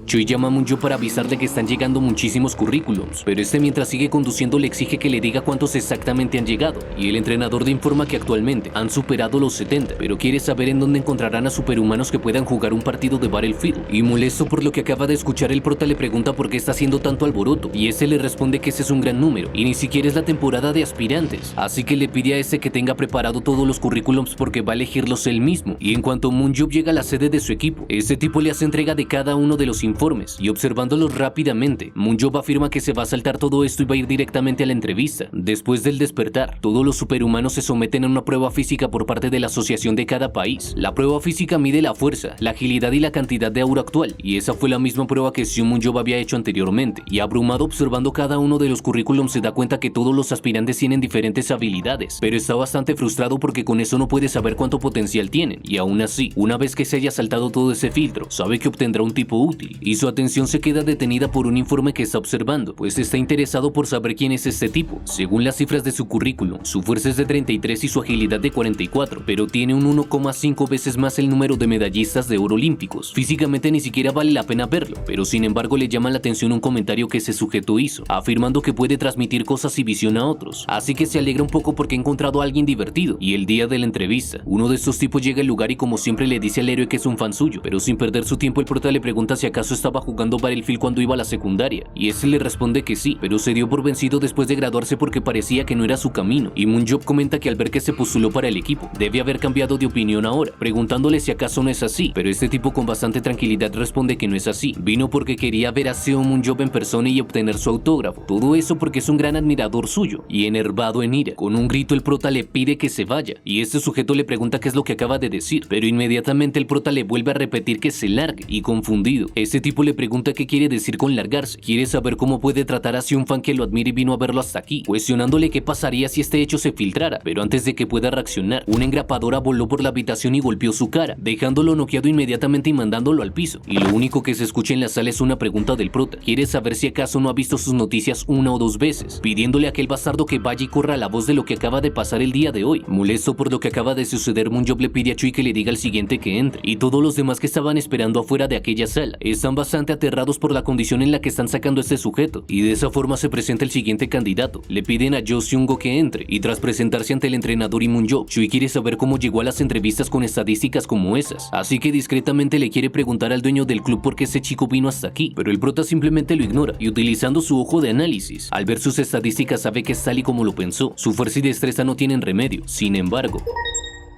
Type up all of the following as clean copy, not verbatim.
Choi llama a Moonjo para avisarle que están llegando muchísimos currículums, pero este mientras sigue conduciendo le exige que le diga cuántos exactamente han llegado, y el entrenador le informa que actualmente han superado los 70, pero quiere saber en dónde encontrarán a superhumanos que puedan jugar un partido de Battlefield. Y molesto por lo que acaba de escuchar, el prota le pregunta por qué está haciendo tanto alboroto, y ese le responde que ese es un gran número, y ni siquiera es la temporada de aspirantes, así que le pide a ese que tenga preparado todos los currículums porque va a elegirlos él mismo. Y en cuanto Moonjo llega a la sede de su equipo, ese tipo le hace entrega de cada uno de los informes, y observándolos rápidamente, Moonjo afirma que se va a saltar todo esto y va a ir directamente a la entrevista. Después del despertar, todos los superhumanos se someten a una prueba física por parte de la asociación de cada país. La prueba física mide la fuerza, la agilidad y la cantidad de aura actual, y esa fue la misma prueba que Seo Moonjo había hecho anteriormente, y abrumado observando cada uno de los currículums se da cuenta que todos los aspirantes tienen diferentes habilidades, pero está bastante frustrado porque con eso no puede saber cuánto potencial tienen, y aún así, una vez que se haya saltado todo ese filtro, sabe que obtendrá un tipo útil, y su atención se queda detenida por un informe que está observando, pues está interesado por saber quién es este tipo. Según las cifras de su currículum, su fuerza es de 33 y su agilidad de 44, pero tiene un 1,5 veces más el número de medallistas de oro olímpicos. Físicamente ni siquiera vale la pena verlo, pero sin embargo le llama la atención un comentario que ese sujeto hizo, afirmando que puede transmitir cosas y visión a otros, así que se alegra un poco porque ha encontrado a alguien divertido. Y el día de la entrevista, uno de estos tipos llega al lugar y como siempre le dice al héroe que es un fan suyo, pero sin perder su tiempo el prota le pregunta si acaso estaba jugando Battlefield cuando iba a la secundaria, y ese le responde que sí, pero se dio por vencido después de graduarse porque parecía que no era su camino. Y Moonjo comenta que al ver que se postuló para el equipo, debe haber cambiado de opinión ahora, preguntándole si acaso no es así, pero este tipo con bastante tranquilidad responde que no es así, vino porque quería ver a Seo Moonjo en persona y obtener su autógrafo, todo eso porque es un gran admirador suyo. Y enervado en ira, con un grito el prota le pide que se vaya, y este sujeto le pregunta qué es lo que acaba de decir, pero inmediatamente el prota le vuelve a repetir que se largue, y confundido, este tipo le pregunta qué quiere decir con largarse, quiere saber cómo puede tratar así un fan que lo admira y vino a verlo hasta aquí, cuestionándole qué pasaría si este hecho se filtrara, pero antes de que pueda reaccionar, una engrapadora voló por la habitación y golpeó su cara, dejándolo noqueado inmediatamente y mandándolo al piso, y lo único que se escucha en la sala es una pregunta del prota, quiere saber si acaso no ha visto sus noticias una o dos veces, pidiéndole a aquel bastardo que vaya y corra la voz de lo que acaba de pasar el día de hoy. Molesto por lo que acaba de suceder, Moonjo le pide a Choi que le diga al siguiente que entre, y todos los demás que estaban esperando afuera de aquella sala están bastante aterrados por la condición en la que están sacando a este sujeto, y de esa forma se presenta el siguiente candidato. Le piden a Jo Seung-go que entre, y tras presentarse ante el entrenador y Moonjo, Choi quiere saber cómo llegó a las entrevistas con estadísticas como esas, así que discretamente le quiere preguntar al dueño del club por qué ese chico vino hasta aquí, pero el prota simplemente lo ignora, y utilizando su ojo de análisis, al ver sus estadísticas sabe que es tal y como lo pensó, su fuerza y destreza no tienen remedio. Sin embargo,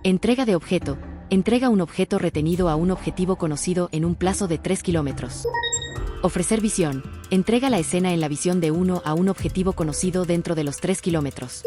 entrega de objeto. Entrega un objeto retenido a un objetivo conocido en un plazo de 3 kilómetros. Ofrecer visión. Entrega la escena en la visión de uno a un objetivo conocido dentro de los 3 kilómetros.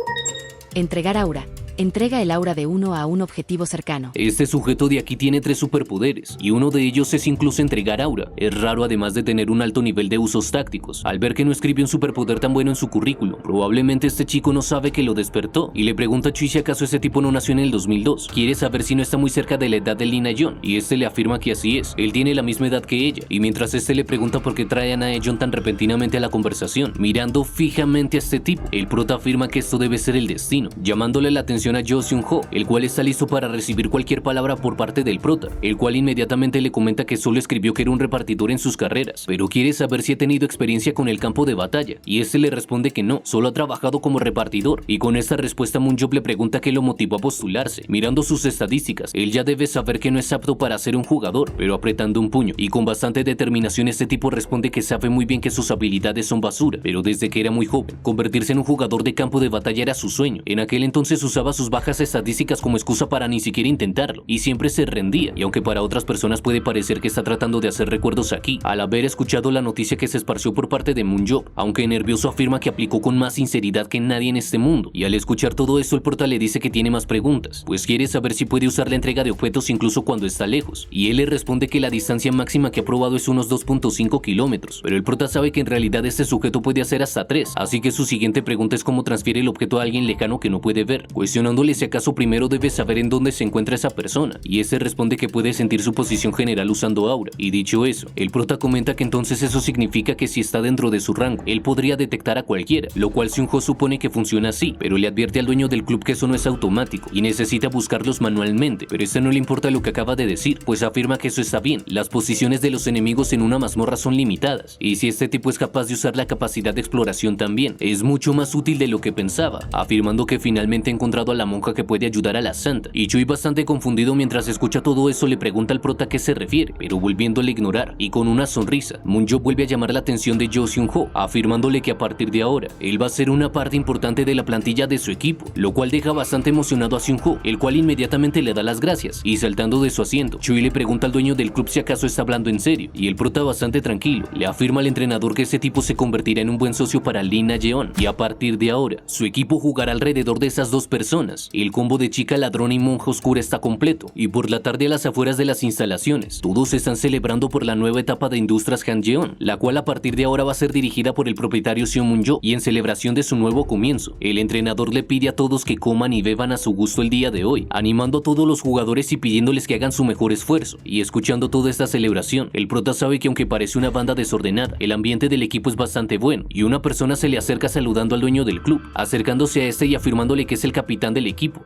Entregar aura. Entrega el aura de uno a un objetivo cercano. este sujeto de aquí tiene 3 superpoderes, y uno de ellos es incluso entregar aura. Es raro además de tener un alto nivel de usos tácticos. Al ver que no escribe un superpoder tan bueno en su currículum, probablemente este chico no sabe que lo despertó, y le pregunta a Choi si acaso ese tipo no nació en el 2002. Quiere saber si no está muy cerca de la edad de Lee Na-yeon, y este le afirma que así es, él tiene la misma edad que ella, y mientras este le pregunta por qué trae a Na-yeon tan repentinamente a la conversación, mirando fijamente a este tipo, el prota afirma que esto debe ser el destino, llamándole la atención a Jo Seung-ho, el cual está listo para recibir cualquier palabra por parte del prota, el cual inmediatamente le comenta que solo escribió que era un repartidor en sus carreras, pero quiere saber si ha tenido experiencia con el campo de batalla, y este le responde que no, solo ha trabajado como repartidor, y con esta respuesta Moonjo le pregunta qué lo motivó a postularse. Mirando sus estadísticas, él ya debe saber que no es apto para ser un jugador, pero apretando un puño y con bastante determinación este tipo responde que sabe muy bien que sus habilidades son basura, pero desde que era muy joven, convertirse en un jugador de campo de batalla era su sueño. En aquel entonces usaba sus bajas estadísticas como excusa para ni siquiera intentarlo, y siempre se rendía, y aunque para otras personas puede parecer que está tratando de hacer recuerdos aquí, al haber escuchado la noticia que se esparció por parte de Moonjo, aunque nervioso afirma que aplicó con más sinceridad que nadie en este mundo, y al escuchar todo esto el prota le dice que tiene más preguntas, pues quiere saber si puede usar la entrega de objetos incluso cuando está lejos, y él le responde que la distancia máxima que ha probado es unos 2.5 kilómetros, pero el prota sabe que en realidad este sujeto puede hacer hasta 3, así que su siguiente pregunta es cómo transfiere el objeto a alguien lejano que no puede ver, cuestionando cuestionándole si acaso primero debe saber en dónde se encuentra esa persona, y este responde que puede sentir su posición general usando aura, y dicho eso, el prota comenta que entonces eso significa que si está dentro de su rango, él podría detectar a cualquiera, lo cual Seung-ho supone que funciona así, pero le advierte al dueño del club que eso no es automático, y necesita buscarlos manualmente, pero este no le importa lo que acaba de decir, pues afirma que eso está bien, las posiciones de los enemigos en una mazmorra son limitadas, y si este tipo es capaz de usar la capacidad de exploración también, es mucho más útil de lo que pensaba, afirmando que finalmente ha encontrado a la monja que puede ayudar a la santa, y Choi, bastante confundido mientras escucha todo eso, le pregunta al prota a qué se refiere, pero volviéndole a ignorar, y con una sonrisa, Moon-jo vuelve a llamar la atención de Jo Seung-ho, afirmándole que a partir de ahora, él va a ser una parte importante de la plantilla de su equipo, lo cual deja bastante emocionado a Seung-ho, el cual inmediatamente le da las gracias, y saltando de su asiento, Choi le pregunta al dueño del club si acaso está hablando en serio, y el prota, bastante tranquilo, le afirma al entrenador que ese tipo se convertirá en un buen socio para Lee Na-yeon, y a partir de ahora, su equipo jugará alrededor de esas dos personas. El combo de chica ladrona y monja oscura está completo, y por la tarde a las afueras de las instalaciones, todos están celebrando por la nueva etapa de Industrias Han-jeon, la cual a partir de ahora va a ser dirigida por el propietario Seo Moon-jo, y en celebración de su nuevo comienzo, el entrenador le pide a todos que coman y beban a su gusto el día de hoy, animando a todos los jugadores y pidiéndoles que hagan su mejor esfuerzo, y escuchando toda esta celebración, el prota sabe que aunque parece una banda desordenada, el ambiente del equipo es bastante bueno, y una persona se le acerca saludando al dueño del club, acercándose a este y afirmándole que es el capitán del equipo.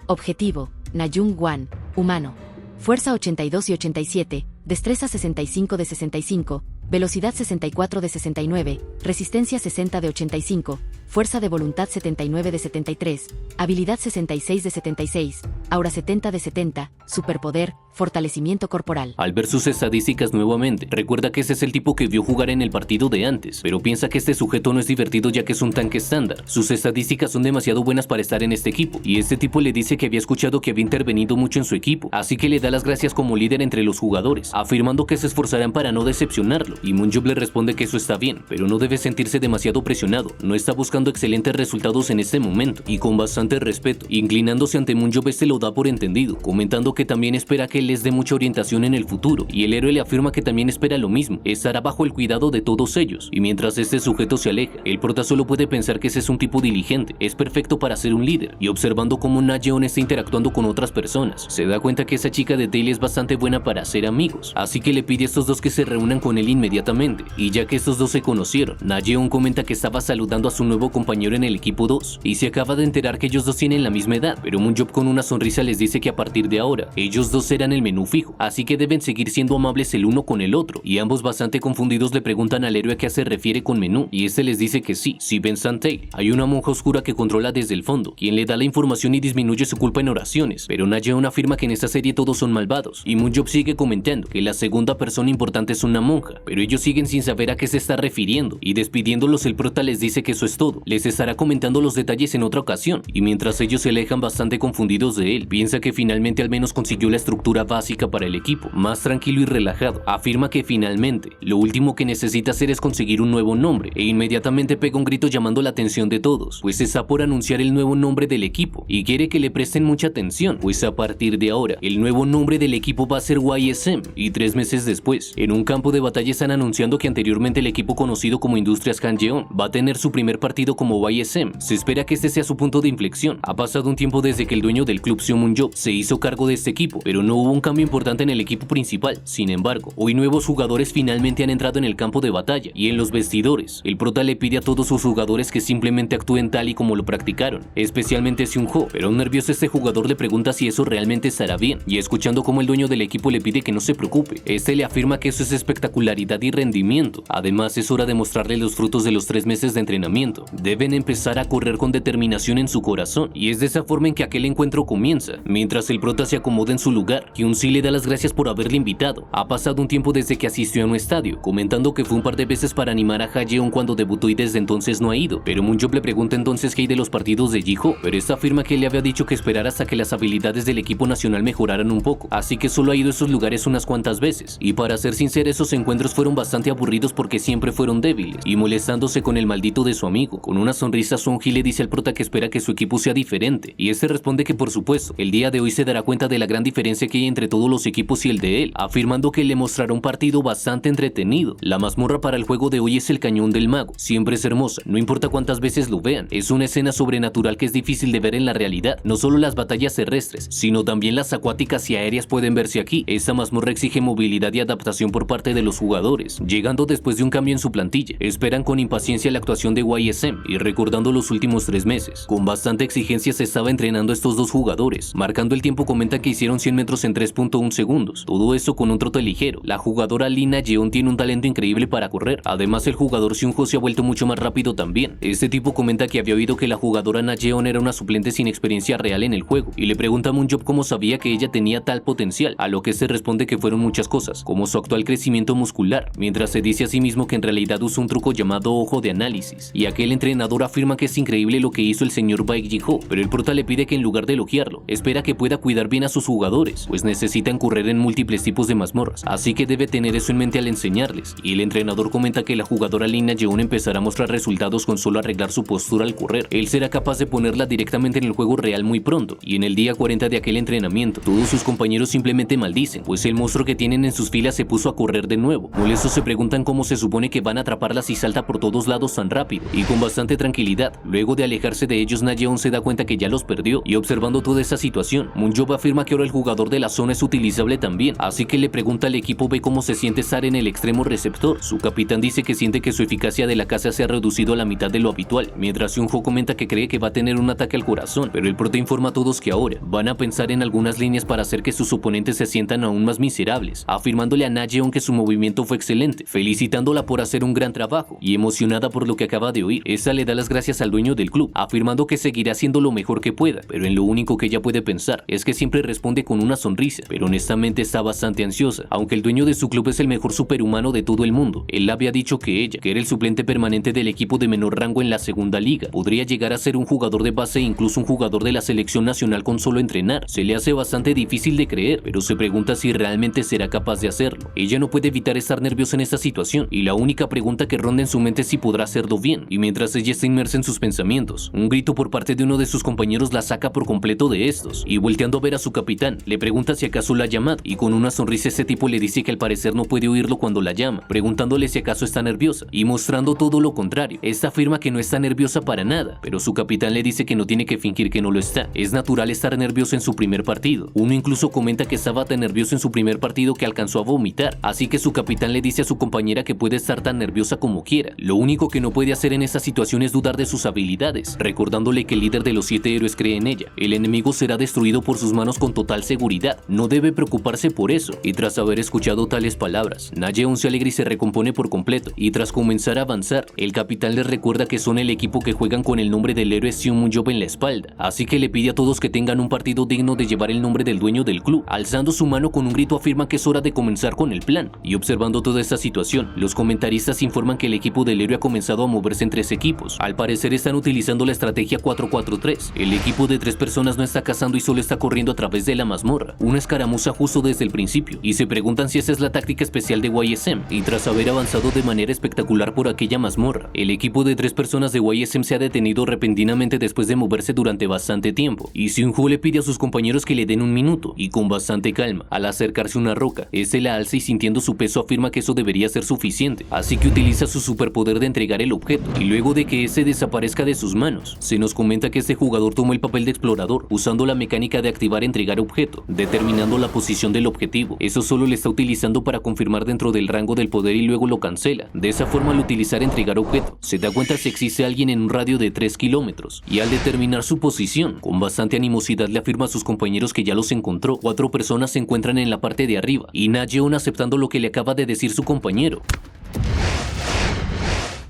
Objetivo: Na-jung Hwan, humano. Fuerza 82 y 87, destreza 65 de 65, velocidad 64 de 69, resistencia 60 de 85, fuerza de voluntad 79 de 73, habilidad 66 de 76, aura 70 de 70, superpoder, fortalecimiento corporal. Al ver sus estadísticas nuevamente, recuerda que ese es el tipo que vio jugar en el partido de antes, pero piensa que este sujeto no es divertido ya que es un tanque estándar. Sus estadísticas son demasiado buenas para estar en este equipo, y este tipo le dice que había escuchado que había intervenido mucho en su equipo, así que le da las gracias como líder entre los jugadores, afirmando que se esforzarán para no decepcionarlo, y Moon-jo le responde que eso está bien, pero no debe sentirse demasiado presionado, no está buscando excelentes resultados en este momento, y con bastante respeto, inclinándose ante Moon-jo, este lo da por entendido, comentando que también espera que él les dé mucha orientación en el futuro, y el héroe le afirma que también espera lo mismo, estará bajo el cuidado de todos ellos, y mientras este sujeto se aleja, el prota solo puede pensar que ese es un tipo diligente, es perfecto para ser un líder, y observando cómo Na-yeon está interactuando con otras personas, se da cuenta que esa chica de Tail es bastante buena para ser amigos, así que le pide a estos dos que se reúnan con él inmediatamente, y ya que estos dos se conocieron, Na-yeon comenta que estaba saludando a su nuevo compañero en el equipo 2, y se acaba de enterar que ellos dos tienen la misma edad, pero Moon-jo con una sonrisa les dice que a partir de ahora, ellos dos serán el menú fijo, así que deben seguir siendo amables el uno con el otro, y ambos bastante confundidos le preguntan al héroe a qué se refiere con menú, y este les dice que sí, si ven Tail, hay una monja oscura que controla desde el fondo, quien le da la información y disminuye su culpa en oraciones, pero Na-yeon afirma que en esta serie todos son malvados, y Moon-jo sigue comentando que la segunda persona importante es una monja, pero ellos siguen sin saber a qué se está refiriendo, y despidiéndolos el prota les dice que eso es todo, les estará comentando los detalles en otra ocasión, y mientras ellos se alejan bastante confundidos de él, piensa que finalmente al menos consiguió la estructura básica para el equipo, más tranquilo y relajado, afirma que finalmente, lo último que necesita hacer es conseguir un nuevo nombre, e inmediatamente pega un grito llamando la atención de todos, pues está por anunciar el nuevo nombre del equipo, y quiere que le presten mucha atención, pues a partir de ahora, el nuevo nombre del equipo va a ser YSM, y 3 meses después, en un campo de batalla están anunciando que anteriormente el equipo conocido como Industrias Han-jeon va a tener su primer partido como YSM, se espera que este sea su punto de inflexión, ha pasado un tiempo desde que el dueño del club Seo Moon-jo se hizo cargo de este equipo, pero no hubo un cambio importante en el equipo principal, sin embargo, hoy nuevos jugadores finalmente han entrado en el campo de batalla, y en los vestidores, el prota le pide a todos sus jugadores que simplemente actúen tal y como lo practicaron, especialmente Seung-ho, pero un nervioso este jugador le pregunta si eso realmente estará bien, y escuchando como el dueño del equipo le pide que no se preocupe, este le afirma que eso es espectacularidad y rendimiento, además es hora de mostrarle los frutos de los 3 meses de entrenamiento, deben empezar a correr con determinación en su corazón, y es de esa forma en que aquel encuentro comienza, mientras el prota se acomoda en su lugar, Hyun-si le da las gracias por haberle invitado, ha pasado un tiempo desde que asistió a un estadio, comentando que fue un par de veces para animar a Ha-jeon cuando debutó y desde entonces no ha ido, pero Moon-jo le pregunta entonces qué hay de los partidos de Ji-ho, pero esta afirma que le había dicho que esperara hasta que las habilidades del equipo nacional mejoraran un poco, así que solo ha ido a esos lugares unas cuantas veces, y para ser sincero esos encuentros fueron fueron bastante aburridos porque siempre fueron débiles, y molestándose con el maldito de su amigo. Con una sonrisa, Sonji le dice al prota que espera que su equipo sea diferente, y este responde que por supuesto, el día de hoy se dará cuenta de la gran diferencia que hay entre todos los equipos y el de él, afirmando que le mostrará un partido bastante entretenido. La mazmorra para el juego de hoy es el Cañón del Mago. Siempre es hermosa, no importa cuántas veces lo vean. Es una escena sobrenatural que es difícil de ver en la realidad. No solo las batallas terrestres, sino también las acuáticas y aéreas pueden verse aquí. Esta mazmorra exige movilidad y adaptación por parte de los jugadores, llegando después de un cambio en su plantilla. Esperan con impaciencia la actuación de YSM y recordando los últimos 3 meses. Con bastante exigencia se estaba entrenando a estos dos jugadores. Marcando el tiempo, comenta que hicieron 100 metros en 3.1 segundos. Todo esto con un trote ligero. La jugadora Lina Yeon tiene un talento increíble para correr. Además, el jugador Seunho se ha vuelto mucho más rápido también. Este tipo comenta que había oído que la jugadora Na Yeon era una suplente sin experiencia real en el juego, y le pregunta a Moonjob cómo sabía que ella tenía tal potencial, a lo que se responde que fueron muchas cosas, como su actual crecimiento muscular, mientras se dice a sí mismo que en realidad usa un truco llamado ojo de análisis, y aquel entrenador afirma que es increíble lo que hizo el señor Baek Ji-ho, pero el prota le pide que en lugar de elogiarlo, espera que pueda cuidar bien a sus jugadores, pues necesitan correr en múltiples tipos de mazmorras, así que debe tener eso en mente al enseñarles, y el entrenador comenta que la jugadora Lina Yeon empezará a mostrar resultados con solo arreglar su postura al correr. Él será capaz de ponerla directamente en el juego real muy pronto, y en el día 40 de aquel entrenamiento, todos sus compañeros simplemente maldicen, pues el monstruo que tienen en sus filas se puso a correr de nuevo. Molestos se preguntan cómo se supone que van a atraparla si salta por todos lados tan rápido, y con bastante tranquilidad. Luego de alejarse de ellos, Na Yeon se da cuenta que ya los perdió, y observando toda esa situación, Moonjob afirma que ahora el jugador de la zona es utilizable también, así que le pregunta al equipo B cómo se siente estar en el extremo receptor. Su capitán dice que siente que su eficacia de la casa se ha reducido a la mitad de lo habitual, mientras Seunho comenta que cree que va a tener un ataque al corazón, pero el prota informa a todos que ahora van a pensar en algunas líneas para hacer que sus oponentes se sientan aún más miserables, afirmándole a Na Yeon que su movimiento fue excelente, felicitándola por hacer un gran trabajo, y emocionada por lo que acaba de oír, esta le da las gracias al dueño del club, afirmando que seguirá haciendo lo mejor que pueda, pero en lo único que ella puede pensar es que siempre responde con una sonrisa, pero honestamente está bastante ansiosa. Aunque el dueño de su club es el mejor superhumano de todo el mundo, él le había dicho que ella, que era el suplente permanente del equipo de menor rango en la segunda liga, podría llegar a ser un jugador de base e incluso un jugador de la selección nacional con solo entrenar. Se le hace bastante difícil de creer, pero se pregunta si realmente será capaz de hacerlo. Ella no puede evitar estar nerviosa en esta situación, y la única pregunta que ronda en su mente es si podrá hacerlo bien, y mientras ella está inmersa en sus pensamientos, un grito por parte de uno de sus compañeros la saca por completo de estos, y volteando a ver a su capitán, le pregunta si acaso la ha llamado, y con una sonrisa ese tipo le dice que al parecer no puede oírlo cuando la llama, preguntándole si acaso está nerviosa, y mostrando todo lo contrario. Esta afirma que no está nerviosa para nada, pero su capitán le dice que no tiene que fingir que no lo está. Es natural estar nervioso en su primer partido. Uno incluso comenta que estaba tan nervioso en su primer partido que alcanzó a vomitar, así que su capitán le dice a su compañera que puede estar tan nerviosa como quiera. Lo único que no puede hacer en esta situación es dudar de sus habilidades, recordándole que el líder de los 7 héroes cree en ella. El enemigo será destruido por sus manos con total seguridad. No debe preocuparse por eso. Y tras haber escuchado tales palabras, Na Yeon se alegra y se recompone por completo, y tras comenzar a avanzar, el capitán les recuerda que son el equipo que juegan con el nombre del héroe Seung Moonjob en la espalda, así que le pide a todos que tengan un partido digno de llevar el nombre del dueño del club. Alzando su mano con un grito afirma que es hora de comenzar con el plan, y observando toda esta situación, los comentaristas informan que el equipo del héroe ha comenzado a moverse en 3 equipos. Al parecer están utilizando la estrategia 4-4-3. El equipo de 3 personas no está cazando y solo está corriendo a través de la mazmorra, una escaramuza justo desde el principio, y se preguntan si esa es la táctica especial de YSM. Y tras haber avanzado de manera espectacular por aquella mazmorra, el equipo de 3 personas de YSM se ha detenido repentinamente después de moverse durante bastante tiempo, y Seunho le pide a sus compañeros que le den un minuto, y con bastante calma, al acercarse a una roca, este la alza y sintiendo su peso afirma que eso debería ser suficiente, así que utiliza su superpoder de entregar el objeto, y luego de que ese desaparezca de sus manos, se nos comenta que este jugador tomó el papel de explorador, usando la mecánica de activar entregar objeto, determinando la posición del objetivo. Eso solo le está utilizando para confirmar dentro del rango del poder y luego lo cancela. De esa forma, al utilizar entregar objeto, se da cuenta si existe alguien en un radio de 3 kilómetros, y al determinar su posición, con bastante animosidad le afirma a sus compañeros que ya los encontró. 4 personas se encuentran en la parte de arriba, y Na Yeon aceptando lo que le acaba de decir su compañero.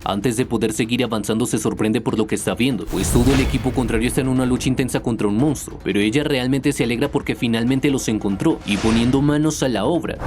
Antes de poder seguir avanzando se sorprende por lo que está viendo, pues todo el equipo contrario está en una lucha intensa contra un monstruo, pero ella realmente se alegra porque finalmente los encontró, y poniendo manos a la obra,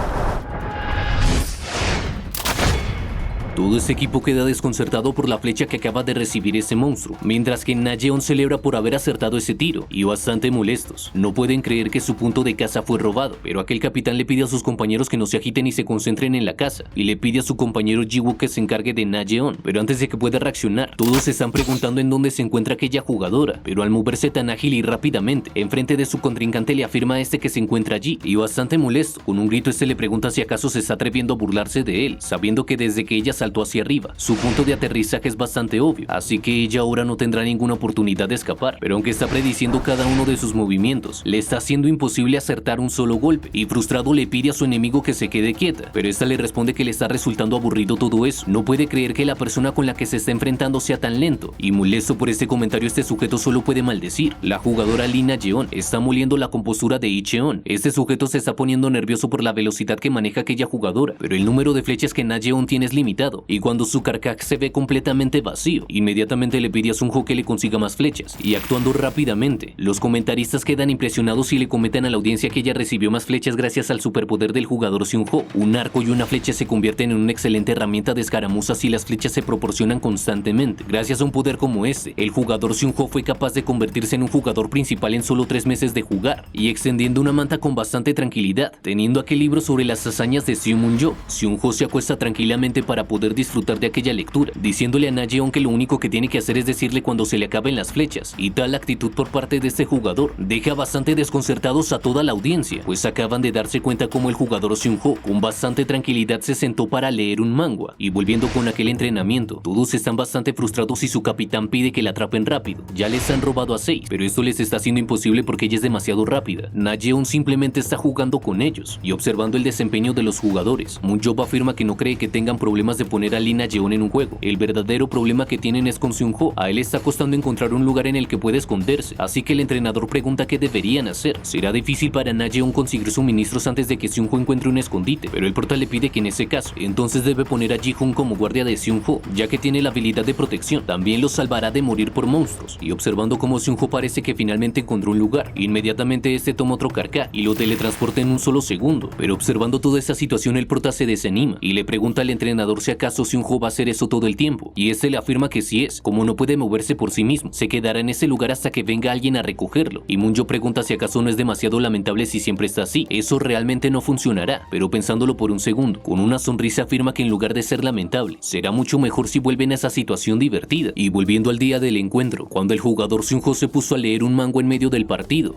Todo ese equipo queda desconcertado por la flecha que acaba de recibir ese monstruo, mientras que Nayeon celebra por haber acertado ese tiro, y bastante molestos. No pueden creer que su punto de caza fue robado, pero aquel capitán le pide a sus compañeros que no se agiten y se concentren en la caza, y le pide a su compañero Jiwoo que se encargue de Nayeon, pero antes de que pueda reaccionar, todos se están preguntando en dónde se encuentra aquella jugadora, pero al moverse tan ágil y rápidamente, enfrente de su contrincante le afirma a este que se encuentra allí, y bastante molesto, con un grito este le pregunta si acaso se está atreviendo a burlarse de él, sabiendo que desde que ella saltó hacia arriba, su punto de aterrizaje es bastante obvio, así que ella ahora no tendrá ninguna oportunidad de escapar, pero aunque está prediciendo cada uno de sus movimientos, le está haciendo imposible acertar un solo golpe, y frustrado le pide a su enemigo que se quede quieta, pero esta le responde que le está resultando aburrido todo eso, no puede creer que la persona con la que se está enfrentando sea tan lento, y molesto por este comentario este sujeto solo puede maldecir. La jugadora Lee Na-yeon está moliendo la compostura de Icheon, este sujeto se está poniendo nervioso por la velocidad que maneja aquella jugadora, pero el número de flechas que Na-yeon tiene es limitado, y cuando su carcaj se ve completamente vacío, inmediatamente le pide a Sunho que le consiga más flechas, y actuando rápidamente, los comentaristas quedan impresionados y le comentan a la audiencia que ella recibió más flechas gracias al superpoder del jugador Seunho. Un arco y una flecha se convierten en una excelente herramienta de escaramuzas y las flechas se proporcionan constantemente. Gracias a un poder como este, el jugador Seunho fue capaz de convertirse en un jugador principal en solo 3 meses de jugar, y extendiendo una manta con bastante tranquilidad, teniendo aquel libro sobre las hazañas de Seo Moon-jo. Seunho se acuesta tranquilamente para poder disfrutar de aquella lectura, diciéndole a Na-yeon que lo único que tiene que hacer es decirle cuando se le acaben las flechas, y tal actitud por parte de este jugador deja bastante desconcertados a toda la audiencia, pues acaban de darse cuenta como el jugador Seunho con bastante tranquilidad se sentó para leer un manga, y volviendo con aquel entrenamiento, todos están bastante frustrados y su capitán pide que la atrapen rápido. Ya les han robado a 6, pero esto les está haciendo imposible porque ella es demasiado rápida. Na-yeon simplemente está jugando con ellos y observando el desempeño de los jugadores. Moon-jo afirma que no cree que tengan problemas de poner a Lee Na-yeon en un juego. El verdadero problema que tienen es con Seunho. A él está costando encontrar un lugar en el que puede esconderse, así que el entrenador pregunta qué deberían hacer. Será difícil para Na-yeon conseguir suministros antes de que Seunho encuentre un escondite, pero el prota le pide que en ese caso, entonces debe poner a Ji-hoon como guardia de Seunho, ya que tiene la habilidad de protección. También los salvará de morir por monstruos, y observando cómo Seunho parece que finalmente encontró un lugar, inmediatamente este toma otro carcaj y lo teletransporta en un solo segundo, pero observando toda esta situación el prota se desanima y le pregunta al entrenador si acaso Seunho va a hacer eso todo el tiempo, y este le afirma que sí es, como no puede moverse por sí mismo, se quedará en ese lugar hasta que venga alguien a recogerlo, y Moon-jo pregunta si acaso no es demasiado lamentable si siempre está así. Eso realmente no funcionará, pero pensándolo por un segundo, con una sonrisa afirma que en lugar de ser lamentable, será mucho mejor si vuelven a esa situación divertida. Y volviendo al día del encuentro, cuando el jugador Seunho se puso a leer un manga en medio del partido,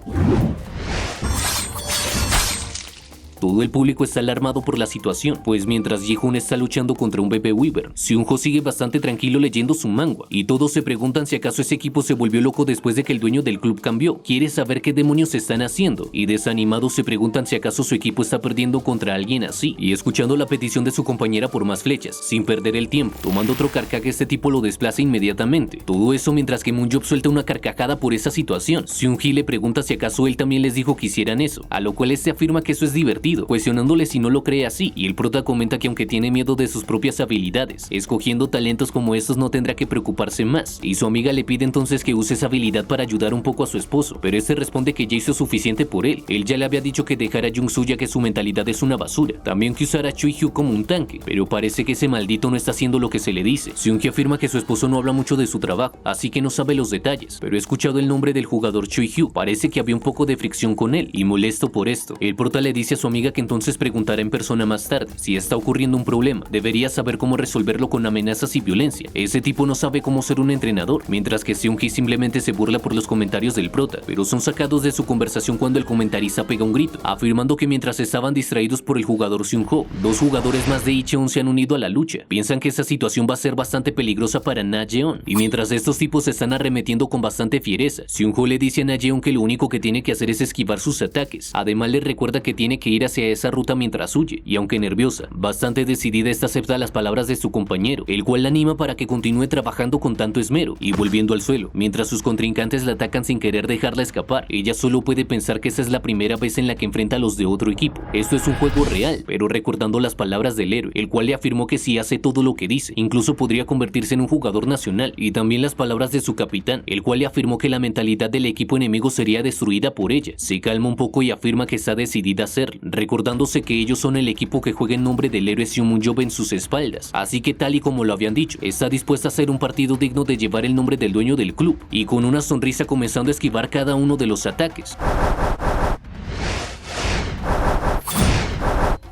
todo el público está alarmado por la situación, pues mientras Ji-hoon está luchando contra un bebé Wyvern, Seunho sigue bastante tranquilo leyendo su manga, y todos se preguntan si acaso ese equipo se volvió loco después de que el dueño del club cambió. Quiere saber qué demonios están haciendo, y desanimados se preguntan si acaso su equipo está perdiendo contra alguien así, y escuchando la petición de su compañera por más flechas, sin perder el tiempo, tomando otro carcaj, este tipo lo desplaza inmediatamente. Todo eso mientras que Moon-jo suelta una carcajada por esa situación. Seung-hee le pregunta si acaso él también les dijo que hicieran eso, a lo cual este afirma que eso es divertido, cuestionándole si no lo cree así, y el prota comenta que aunque tiene miedo de sus propias habilidades, escogiendo talentos como estos no tendrá que preocuparse más, y su amiga le pide entonces que use esa habilidad para ayudar un poco a su esposo, pero este responde que ya hizo suficiente por él. Él ya le había dicho que dejara a Jung-soo ya que su mentalidad es una basura, también que usara a Choi-hyo como un tanque, pero parece que ese maldito no está haciendo lo que se le dice. Seung-hee afirma que su esposo no habla mucho de su trabajo, así que no sabe los detalles, pero he escuchado el nombre del jugador Choi-hyo, parece que había un poco de fricción con él, y molesto por esto, el prota le dice a su amiga que entonces preguntará en persona más tarde si está ocurriendo un problema, debería saber cómo resolverlo con amenazas y violencia. Ese tipo no sabe cómo ser un entrenador, mientras que Seung-hee simplemente se burla por los comentarios del prota, pero son sacados de su conversación cuando el comentarista pega un grito, afirmando que mientras estaban distraídos por el jugador Seunho, 2 jugadores más de Icheon se han unido a la lucha. Piensan que esa situación va a ser bastante peligrosa para Na-yeon, y mientras estos tipos se están arremetiendo con bastante fiereza, Seunho le dice a Na-yeon que lo único que tiene que hacer es esquivar sus ataques. Además le recuerda que tiene que ir hacia esa ruta mientras huye, y aunque nerviosa, bastante decidida, esta acepta las palabras de su compañero, el cual la anima para que continúe trabajando con tanto esmero, y volviendo al suelo, mientras sus contrincantes la atacan sin querer dejarla escapar. Ella solo puede pensar que esa es la primera vez en la que enfrenta a los de otro equipo. Esto es un juego real, pero recordando las palabras del héroe, el cual le afirmó que si hace todo lo que dice, incluso podría convertirse en un jugador nacional, y también las palabras de su capitán, el cual le afirmó que la mentalidad del equipo enemigo sería destruida por ella. Se calma un poco y afirma que está decidida a hacerlo, recordándose que ellos son el equipo que juega en nombre del héroe Seung-Job en sus espaldas, así que tal y como lo habían dicho, está dispuesta a hacer un partido digno de llevar el nombre del dueño del club, y con una sonrisa comenzando a esquivar cada uno de los ataques.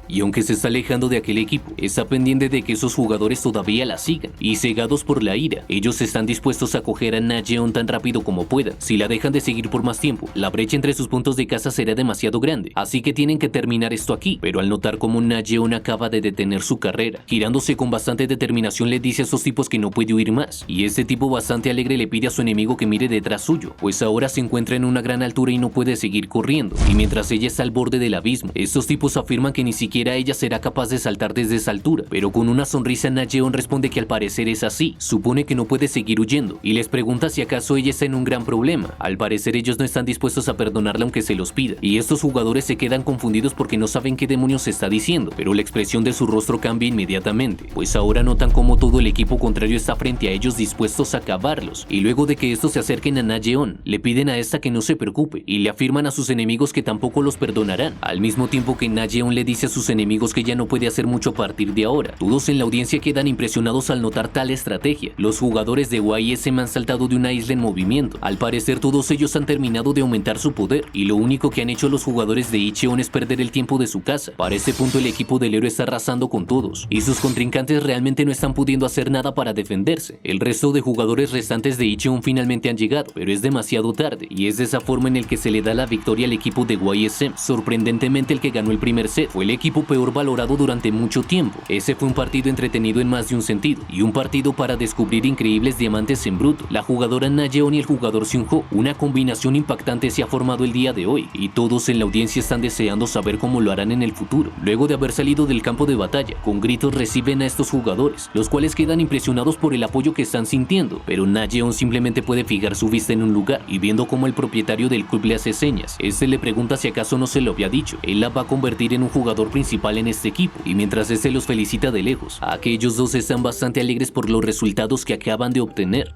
Y aunque se está alejando de aquel equipo, está pendiente de que esos jugadores todavía la sigan, y cegados por la ira, ellos están dispuestos a coger a Na Yeon tan rápido como puedan. Si la dejan de seguir por más tiempo, la brecha entre sus puntos de caza será demasiado grande, así que tienen que terminar esto aquí. Pero al notar cómo Na Yeon acaba de detener su carrera, girándose con bastante determinación le dice a estos tipos que no puede huir más, y este tipo bastante alegre le pide a su enemigo que mire detrás suyo, pues ahora se encuentra en una gran altura y no puede seguir corriendo, y mientras ella está al borde del abismo, estos tipos afirman que ni siquiera ella será capaz de saltar desde esa altura, pero con una sonrisa Na Yeon responde que al parecer es así, supone que no puede seguir huyendo, y les pregunta si acaso ella está en un gran problema. Al parecer ellos no están dispuestos a perdonarla aunque se los pida, y estos jugadores se quedan confundidos porque no saben qué demonios se está diciendo, pero la expresión de su rostro cambia inmediatamente, pues ahora notan cómo todo el equipo contrario está frente a ellos dispuestos a acabarlos, y luego de que estos se acerquen a Na Yeon, le piden a esta que no se preocupe, y le afirman a sus enemigos que tampoco los perdonarán, al mismo tiempo que Na Yeon le dice a sus enemigos que ya no puede hacer mucho a partir de ahora. Todos en la audiencia quedan impresionados al notar tal estrategia. Los jugadores de YSM han saltado de una isla en movimiento. Al parecer todos ellos han terminado de aumentar su poder, y lo único que han hecho los jugadores de Icheon es perder el tiempo de su casa. Para este punto el equipo del héroe está arrasando con todos, y sus contrincantes realmente no están pudiendo hacer nada para defenderse. El resto de jugadores restantes de Icheon finalmente han llegado, pero es demasiado tarde, y es de esa forma en el que se le da la victoria al equipo de YSM. Sorprendentemente el que ganó el primer set fue el equipo peor valorado durante mucho tiempo. Ese fue un partido entretenido en más de un sentido, y un partido para descubrir increíbles diamantes en bruto. La jugadora Na Yeon y el jugador Seung-Ho, una combinación impactante se ha formado el día de hoy, y todos en la audiencia están deseando saber cómo lo harán en el futuro. Luego de haber salido del campo de batalla, con gritos reciben a estos jugadores, los cuales quedan impresionados por el apoyo que están sintiendo, pero Na Yeon simplemente puede fijar su vista en un lugar, y viendo cómo el propietario del club le hace señas, este le pregunta si acaso no se lo había dicho. Él la va a convertir en un jugador principal en este equipo, y mientras este los felicita de lejos, aquellos dos están bastante alegres por los resultados que acaban de obtener.